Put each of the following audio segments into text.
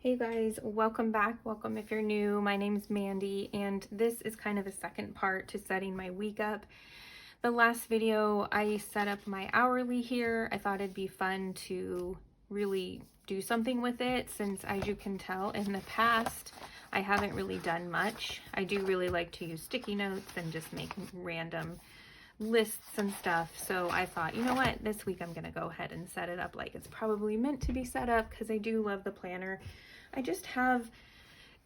Hey guys, welcome back. Welcome if you're new. My name's Mandy, and this is kind of a second part to setting my week up. The last video, I set up my hourly here. I thought it'd be fun to really do something with it since, as you can tell, in the past, I haven't really done much. I do really like to use sticky notes and just make random lists and stuff. So I thought, you know what, this week I'm gonna go ahead and set it up like it's probably meant to be set up because I do love the planner. I just have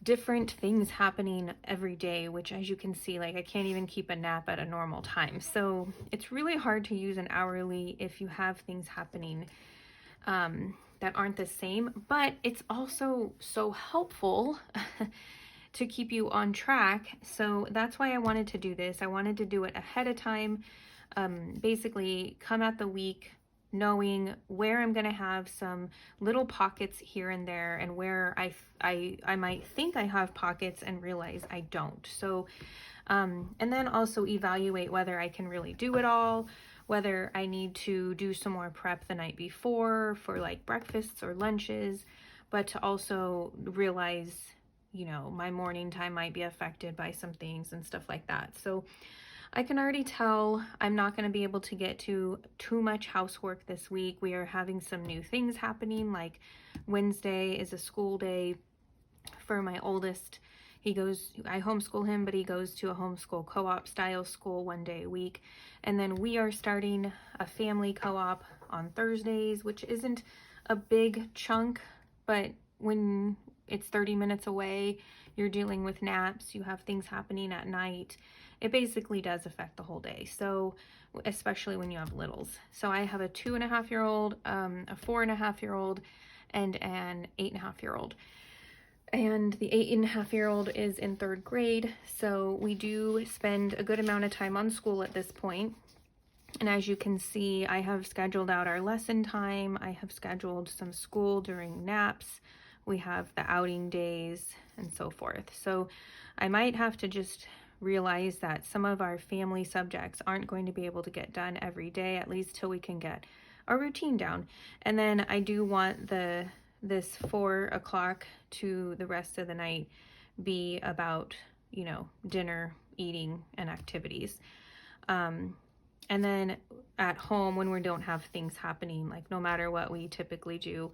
different things happening every day, which, as you can see, like I can't even keep a nap at a normal time. So it's really hard to use an hourly if you have things happening that aren't the same, but it's also so helpful to keep you on track. So that's why I wanted to do this. I wanted to do it ahead of time, basically come at the week knowing where I'm going to have some little pockets here and there, and where I might think I have pockets and realize I don't. So and then also evaluate whether I can really do it all, whether I need to do some more prep the night before for like breakfasts or lunches, but to also realize, you know, my morning time might be affected by some things and stuff like that. So I can already tell I'm not going to be able to get to too much housework this week. We are having some new things happening, like Wednesday is a school day for my oldest. I homeschool him, but he goes to a homeschool co-op style school 1 day a week. And then we are starting a family co-op on Thursdays, which isn't a big chunk, but when it's 30 minutes away, you're dealing with naps, you have things happening at night, it basically does affect the whole day. So especially when you have littles. So I have a 2.5-year-old, a 4.5-year-old, and an 8.5-year-old. And the 8.5-year-old is in 3rd grade. So we do spend a good amount of time on school at this point. And as you can see, I have scheduled out our lesson time. I have scheduled some school during naps. We have the outing days and so forth. So I might have to just realize that some of our family subjects aren't going to be able to get done every day, at least till we can get our routine down. And then I do want this 4 o'clock to the rest of the night be about, you know, dinner, eating, and activities. And then at home, when we don't have things happening, like no matter what we typically do,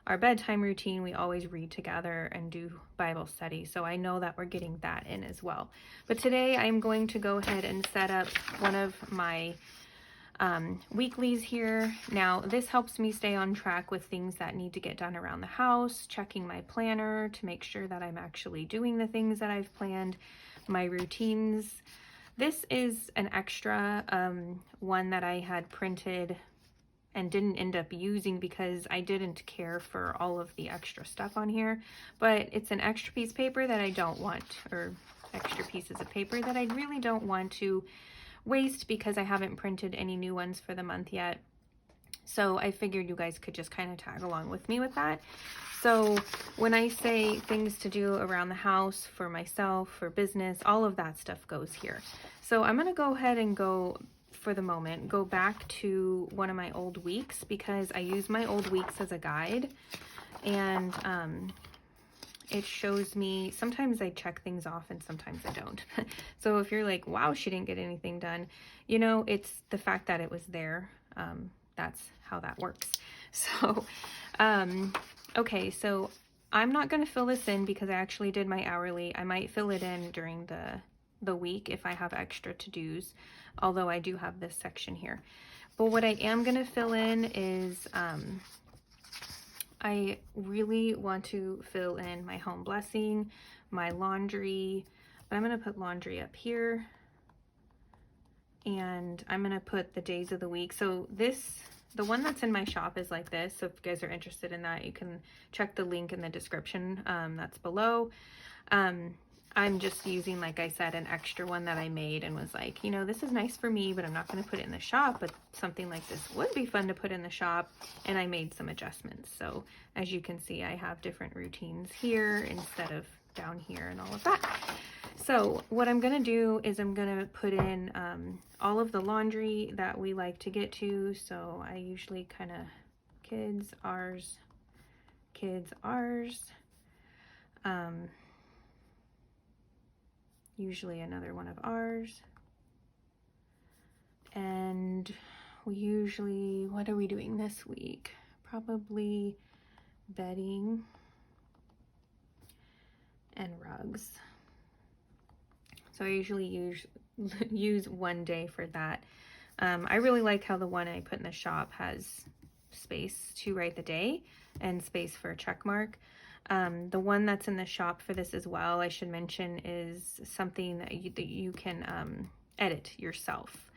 our bedtime routine, we always read together and do Bible study. So I know that we're getting that in as well. But today I'm going to go ahead and set up one of my weeklies here. Now this helps me stay on track with things that need to get done around the house, checking my planner to make sure that I'm actually doing the things that I've planned, my routines. This is an extra one that I had printed and didn't end up using because I didn't care for all of the extra stuff on here, but it's an extra piece of paper that I don't want, or extra pieces of paper that I really don't want to waste because I haven't printed any new ones for the month yet. So I figured you guys could just kind of tag along with me with that. So when I say things to do around the house, for myself, for business, all of that stuff goes here. So I'm going to go ahead and for the moment, go back to one of my old weeks because I use my old weeks as a guide, and it shows me, sometimes I check things off and sometimes I don't. So if you're like, wow, she didn't get anything done, you know, it's the fact that it was there. That's how that works. So, okay, so I'm not going to fill this in because I actually did my hourly. I might fill it in during the week if I have extra to-dos, although I do have this section here. But what I am going to fill in is I really want to fill in my home blessing, my laundry, but I'm going to put laundry up here, and I'm going to put the days of the week. So the one that's in my shop is like this. So if you guys are interested in that, you can check the link in the description that's below. I'm just using, like I said, an extra one that I made and was like, you know, this is nice for me, but I'm not going to put it in the shop, but something like this would be fun to put in the shop. And I made some adjustments. So as you can see, I have different routines here instead of down here and all of that. So what I'm going to do is I'm going to put in all of the laundry that we like to get to. So I usually kind of kids, ours, Usually another one of ours. And we usually, what are we doing this week? Probably bedding and rugs. So I usually use one day for that. I really like how the one I put in the shop has space to write the day and space for a check mark. The one that's in the shop for this as well, I should mention, is something that you can edit yourself.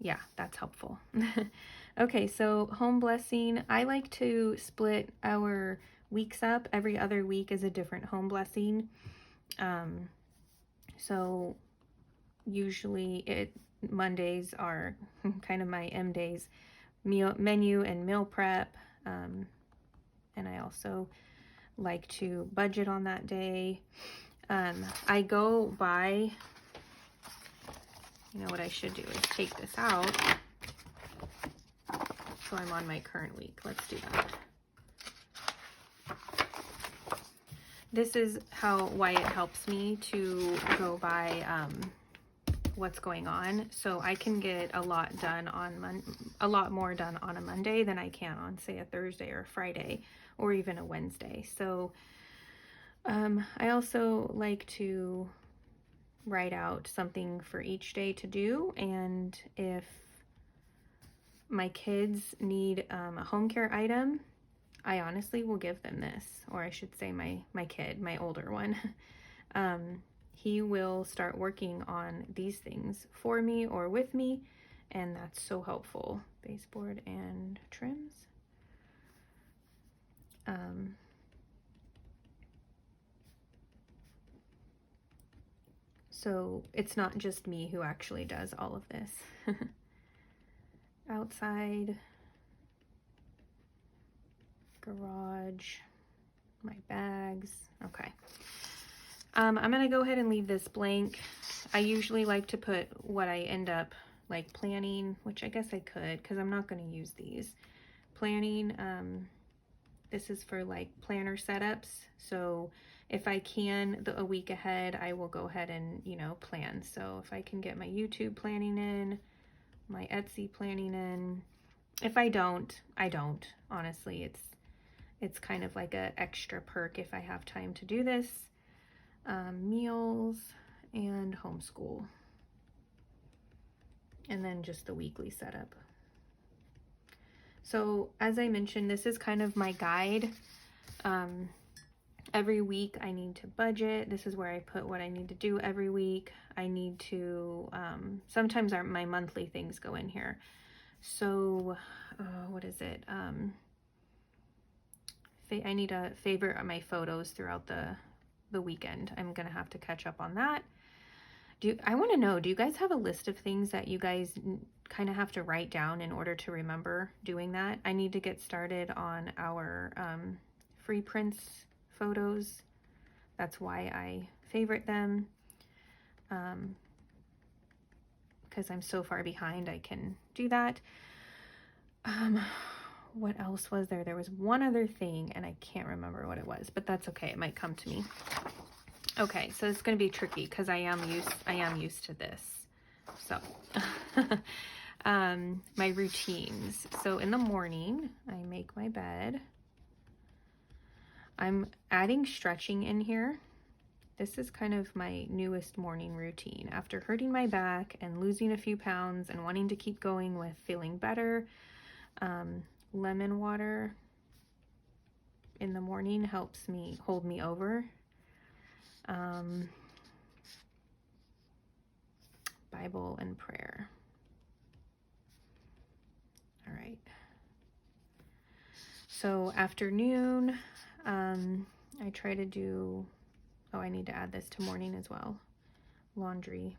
Yeah, that's helpful. Okay, so home blessing. I like to split our weeks up. Every other week is a different home blessing. So usually Mondays are kind of my M days, menu and meal prep. And I also like to budget on that day. I go by, you know what I should do is take this out. So I'm on my current week. Let's do that. This is why it helps me to go by what's going on. So I can get a lot more done on a Monday than I can on, say, a Thursday or a Friday or even a Wednesday. So I also like to write out something for each day to do, and if my kids need a home care item, I honestly will give them this, or I should say my kid, my older one. He will start working on these things for me or with me, and that's so helpful. Baseboard and trims. So it's not just me who actually does all of this. Outside, garage, my bags. Okay. I'm gonna go ahead and leave this blank. I usually like to put what I end up like planning, which I guess I could because I'm not gonna use these. Planning, this is for like planner setups. So if I can, a week ahead, I will go ahead and, you know, plan. So if I can get my YouTube planning in, my Etsy planning in. If I don't, I don't. Honestly, it's kind of like an extra perk if I have time to do this. Meals and homeschool. And then just the weekly setup. So as I mentioned, this is kind of my guide. Every week I need to budget. This is where I put what I need to do every week. I need to, sometimes my monthly things go in here. So, what is it? I need to favorite my photos throughout the weekend. I'm going to have to catch up on that. I want to know, do you guys have a list of things that you guys kind of have to write down in order to remember doing that? I need to get started on our free prints photos. That's why I favorite them. Because I'm so far behind, I can do that. What else was there? There was one other thing and I can't remember what it was, but that's okay. It might come to me. Okay, so it's going to be tricky because I am used to this. So, my routines. So in the morning, I make my bed. I'm adding stretching in here. This is kind of my newest morning routine. After hurting my back and losing a few pounds and wanting to keep going with feeling better, lemon water in the morning helps me hold me over. Bible and prayer. All right. So afternoon, I try to do, I need to add this to morning as well. Laundry.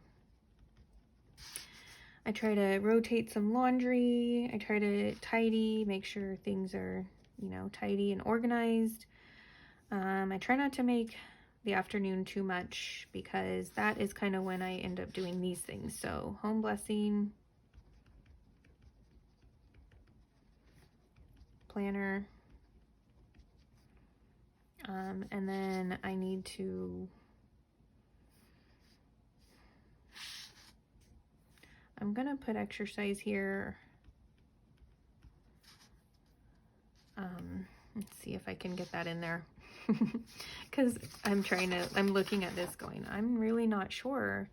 I try to rotate some laundry. I try to tidy, make sure things are, you know, tidy and organized. I try not to make the afternoon too much because that is kind of when I end up doing these things. So home blessing, planner, And then I need to, I'm gonna put exercise here. Let's see if I can get that in there. Because I'm looking at this going, I'm really not sure.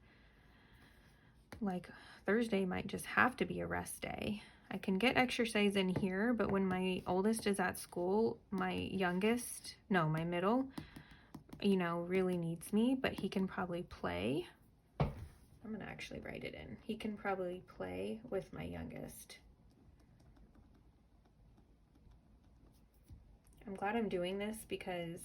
Like Thursday might just have to be a rest day. I can get exercise in here, but when my oldest is at school, my middle, you know, really needs me, but he can probably play. I'm gonna actually write it in. He can probably play with my youngest. I'm glad I'm doing this because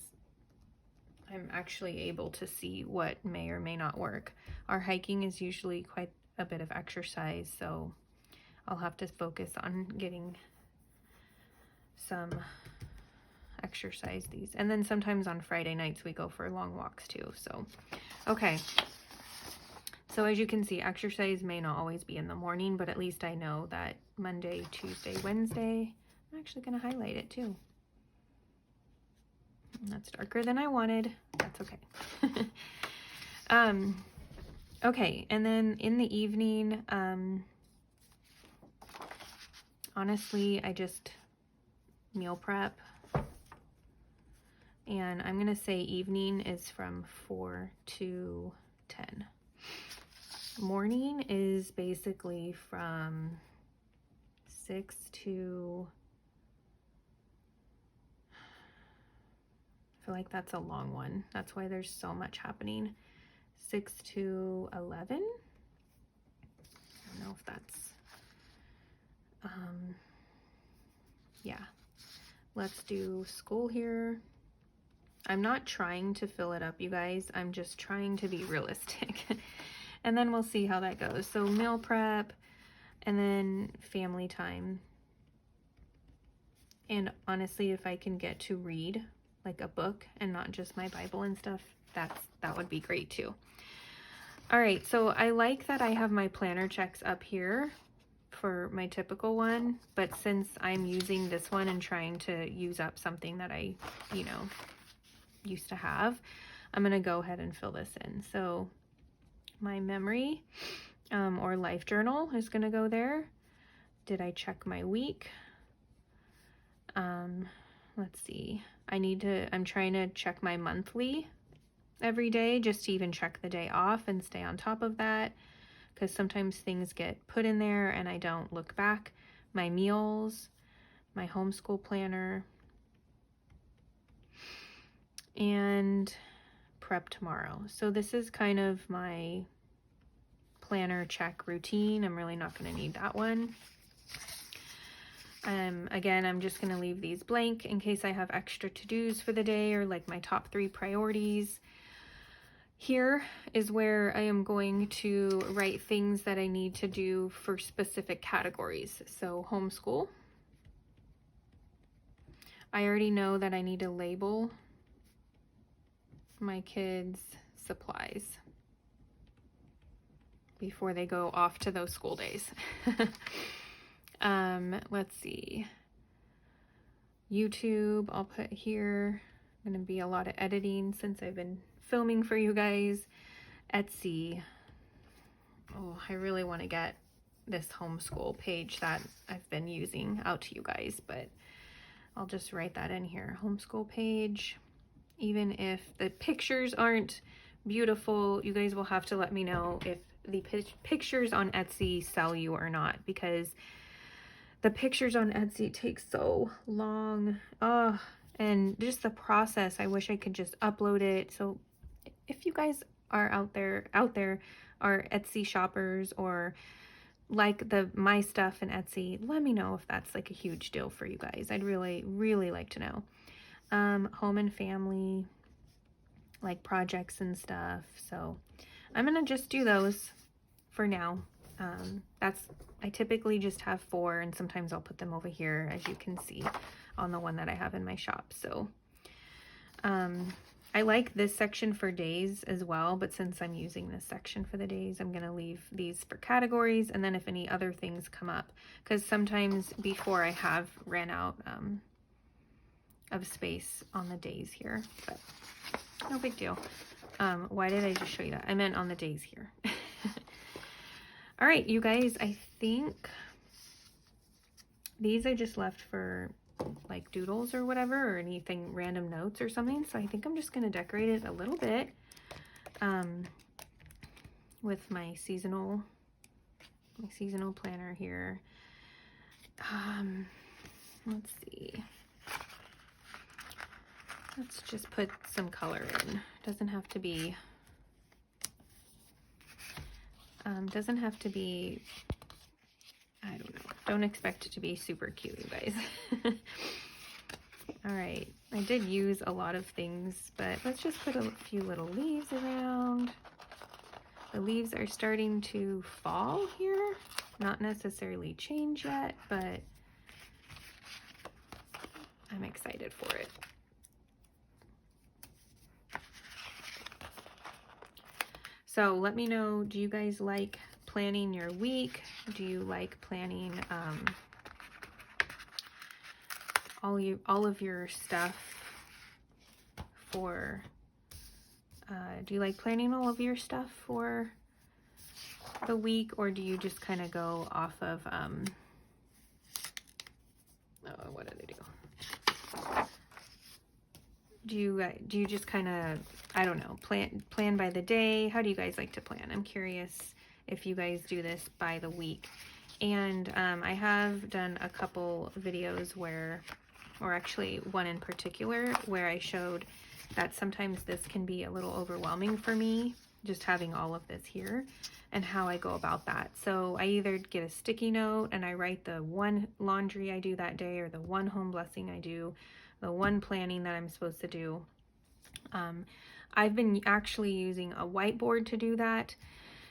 I'm actually able to see what may or may not work. Our hiking is usually quite a bit of exercise, so I'll have to focus on getting some exercise these. And then sometimes on Friday nights we go for long walks too. So, okay. So as you can see, exercise may not always be in the morning, but at least I know that Monday, Tuesday, Wednesday, I'm actually going to highlight it too. That's darker than I wanted. That's okay. Okay, and then in the evening, honestly, I just meal prep. And I'm going to say evening is from 4 to 10. Morning is basically from 6 to... I feel like that's a long one. That's why there's so much happening. 6 to 11. I don't know if that's, yeah. Let's do school here. I'm not trying to fill it up, you guys. I'm just trying to be realistic. And then we'll see how that goes. So meal prep and then family time. And honestly, if I can get to read like a book and not just my Bible and stuff, that would be great too. All right, so I like that I have my planner checks up here for my typical one, but since I'm using this one and trying to use up something that I, you know, used to have, I'm gonna go ahead and fill this in. So my memory or life journal is gonna go there. Did I check my week? Let's see. I'm trying to check my monthly every day, just to even check the day off and stay on top of that, because sometimes things get put in there and I don't look back. My meals, my homeschool planner, and prep tomorrow. So this is kind of my planner check routine. I'm really not going to need that one. Again, I'm just going to leave these blank in case I have extra to-dos for the day or like my top 3 priorities. Here is where I am going to write things that I need to do for specific categories. So homeschool. I already know that I need to label my kids' supplies before they go off to those school days. Let's see. YouTube, I'll put here. Going to be a lot of editing since I've been filming for you guys. Etsy. Oh, I really want to get this homeschool page that I've been using out to you guys, but I'll just write that in here. Homeschool page. Even if the pictures aren't beautiful, you guys will have to let me know if the pictures on Etsy sell you or not, because the pictures on Etsy take so long. And just the process, I wish I could just upload it. So if you guys are out there are Etsy shoppers or like my stuff in Etsy, let me know if that's like a huge deal for you guys. I'd really, really like to know. Home and family, like projects and stuff. So I'm gonna just do those for now. I typically just have 4, and sometimes I'll put them over here, as you can see on the one that I have in my shop. So I like this section for days as well, but since I'm using this section for the days, I'm gonna leave these for categories, and then if any other things come up, because sometimes before I have ran out of space on the days here, but no big deal. Why did I just show you that? I meant on the days here. All right, you guys, I think these I just left for like doodles or whatever, or anything, random notes or something. So I think I'm just going to decorate it a little bit with my seasonal planner here. Let's see. Let's just put some color in. Doesn't have to be I don't know. Don't expect it to be super cute, you guys. All right. I did use a lot of things, but let's just put a few little leaves around. The leaves are starting to fall here. Not necessarily change yet, but I'm excited for it. So let me know, do you guys like planning your week? Do you like planning all of your stuff for do you like planning all of your stuff for the week, or do you just kind of go off of what did I do? Do you just kind of, I don't know, plan by the day? How do you guys like to plan? I'm curious if you guys do this by the week. And I have done a couple videos where, or actually one in particular, where I showed that sometimes this can be a little overwhelming for me, just having all of this here, and how I go about that. So I either get a sticky note and I write the one laundry I do that day, or the one home blessing I do, the one planning that I'm supposed to do. I've been actually using a whiteboard to do that.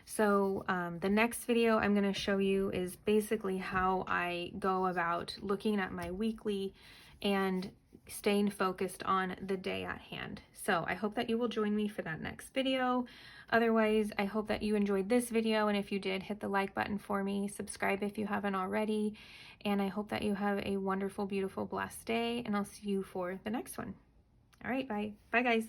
So the next video I'm going to show you is basically how I go about looking at my weekly and staying focused on the day at hand. So I hope that you will join me for that next video. Otherwise, I hope that you enjoyed this video, and if you did, hit the like button for me, subscribe if you haven't already, and I hope that you have a wonderful, beautiful, blessed day, and I'll see you for the next one. All right, bye. Bye, guys.